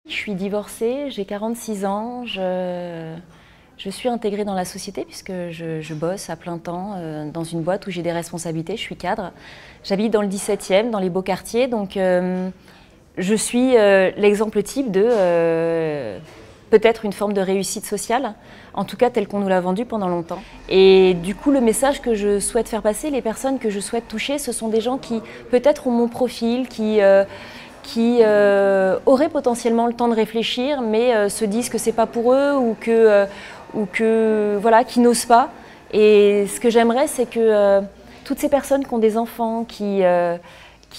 Je suis divorcée, j'ai 46 ans, je suis intégrée dans la société puisque je bosse à plein temps dans une boîte où j'ai des responsabilités, je suis cadre. J'habite dans le 17e, dans les beaux quartiers, donc je suis l'exemple type de peut-être une forme de réussite sociale, en tout cas telle qu'on nous l'a vendue pendant longtemps. Et du coup, le message que je souhaite faire passer, les personnes que je souhaite toucher, ce sont des gens qui peut-être ont mon profil, qui auraient potentiellement le temps de réfléchir, mais se disent que c'est pas pour eux ou que voilà, qui n'osent pas. Et ce que j'aimerais, c'est que toutes ces personnes qui ont des enfants, qui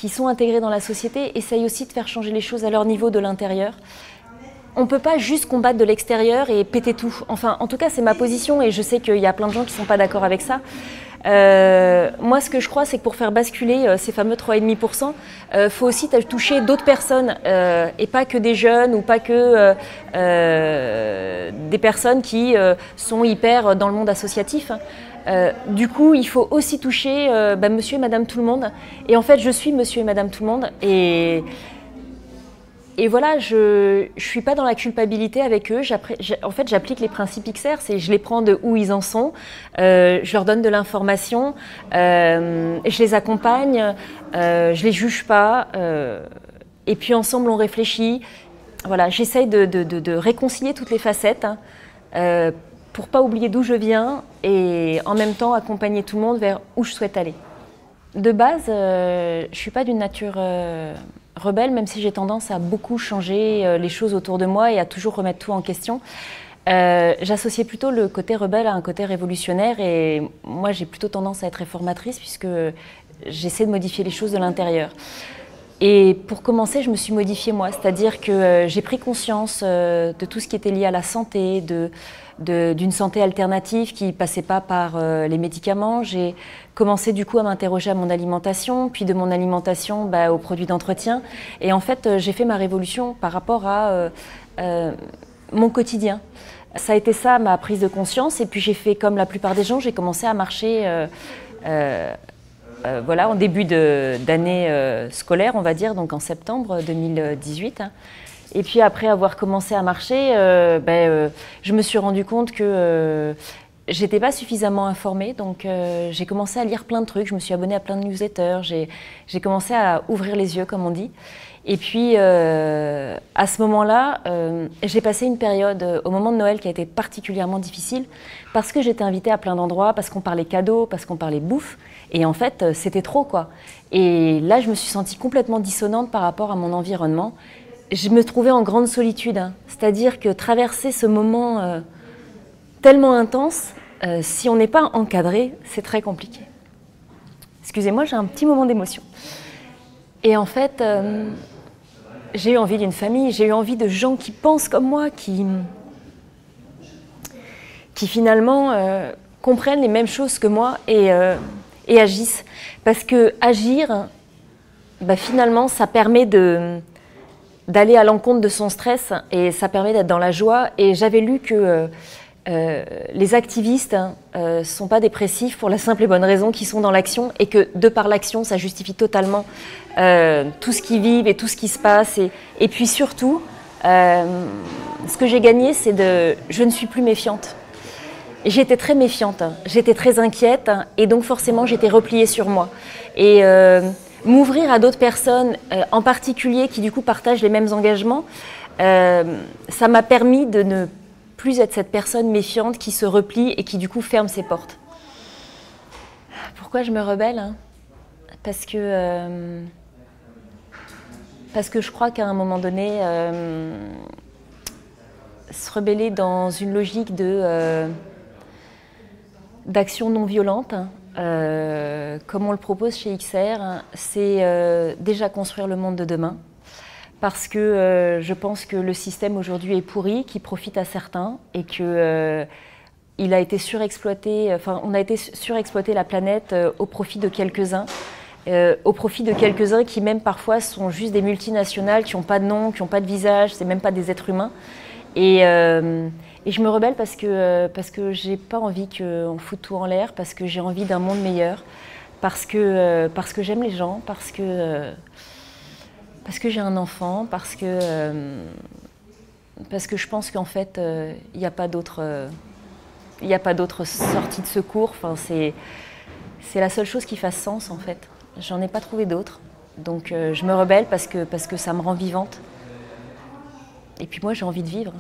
sont intégrées dans la société, essayent aussi de faire changer les choses à leur niveau de l'intérieur. On ne peut pas juste combattre de l'extérieur et péter tout. Enfin, en tout cas, c'est ma position et je sais qu'il y a plein de gens qui ne sont pas d'accord avec ça. Moi, ce que je crois, c'est que pour faire basculer ces fameux 3,5%, faut aussi toucher d'autres personnes et pas que des jeunes ou pas que des personnes qui sont hyper dans le monde associatif. Du coup, il faut aussi toucher monsieur et madame tout le monde. Et en fait, je suis monsieur et madame tout le monde. Et voilà, je ne suis pas dans la culpabilité avec eux. En fait, j'applique les principes XR, je les prends de où ils en sont, je leur donne de l'information, je les accompagne, je les juge pas, et puis ensemble on réfléchit. Voilà, j'essaye de réconcilier toutes les facettes pour pas oublier d'où je viens et en même temps accompagner tout le monde vers où je souhaite aller. De base, je ne suis pas d'une nature rebelle, même si j'ai tendance à beaucoup changer les choses autour de moi et à toujours remettre tout en question. J'associais plutôt le côté rebelle à un côté révolutionnaire et moi j'ai plutôt tendance à être réformatrice puisque j'essaie de modifier les choses de l'intérieur. Et pour commencer, je me suis modifiée moi, c'est-à-dire que j'ai pris conscience de tout ce qui était lié à la santé, d'une santé alternative qui ne passait pas par les médicaments. J'ai commencé du coup à m'interroger à mon alimentation, puis de mon alimentation aux produits d'entretien. Et en fait, j'ai fait ma révolution par rapport à mon quotidien. Ça a été ça, ma prise de conscience. Et puis j'ai fait comme la plupart des gens, j'ai commencé à marcher voilà, en début d'année scolaire, on va dire, donc en septembre 2018. Et puis après avoir commencé à marcher, je me suis rendu compte que j'étais pas suffisamment informée, donc j'ai commencé à lire plein de trucs, je me suis abonnée à plein de newsletters, j'ai commencé à ouvrir les yeux, comme on dit. Et puis à ce moment-là, j'ai passé une période au moment de Noël qui a été particulièrement difficile parce que j'étais invitée à plein d'endroits, parce qu'on parlait cadeaux, parce qu'on parlait bouffe. Et en fait, c'était trop, quoi. Et là, je me suis sentie complètement dissonante par rapport à mon environnement. Je me trouvais en grande solitude, hein. C'est-à-dire que traverser ce moment tellement intense, si on n'est pas encadré, c'est très compliqué. Excusez-moi, j'ai un petit moment d'émotion. Et en fait, j'ai eu envie d'une famille, j'ai eu envie de gens qui pensent comme moi, qui finalement comprennent les mêmes choses que moi et agissent. Parce que agir, finalement, ça permet d'aller à l'encontre de son stress et ça permet d'être dans la joie. Et j'avais lu que les activistes ne sont pas dépressifs pour la simple et bonne raison qu'ils sont dans l'action et que de par l'action, ça justifie totalement tout ce qu'ils vivent et tout ce qui se passe. Et puis surtout, ce que j'ai gagné, c'est je ne suis plus méfiante. J'étais très méfiante, j'étais très inquiète et donc forcément j'étais repliée sur moi. Et m'ouvrir à d'autres personnes, en particulier qui du coup partagent les mêmes engagements, ça m'a permis de ne plus être cette personne méfiante qui se replie et qui du coup ferme ses portes. Pourquoi je me rebelle ? Parce que je crois qu'à un moment donné, se rebeller dans une logique d'action non violente, comme on le propose chez XR, c'est déjà construire le monde de demain. Parce que je pense que le système aujourd'hui est pourri, qui profite à certains et que il a été surexploité, on a été surexploité la planète au profit de quelques-uns. Au profit de quelques-uns qui même parfois sont juste des multinationales, qui n'ont pas de nom, qui n'ont pas de visage, c'est même pas des êtres humains. Et je me rebelle parce que j'ai pas envie qu'on foute tout en l'air, parce que j'ai envie d'un monde meilleur, parce que j'aime les gens, parce que j'ai un enfant, parce que parce que je pense qu'en fait, il n'y a pas d'autre sortie de secours. Enfin, c'est la seule chose qui fasse sens, en fait. J'en ai pas trouvé d'autre. Donc je me rebelle parce que ça me rend vivante. Et puis moi, j'ai envie de vivre.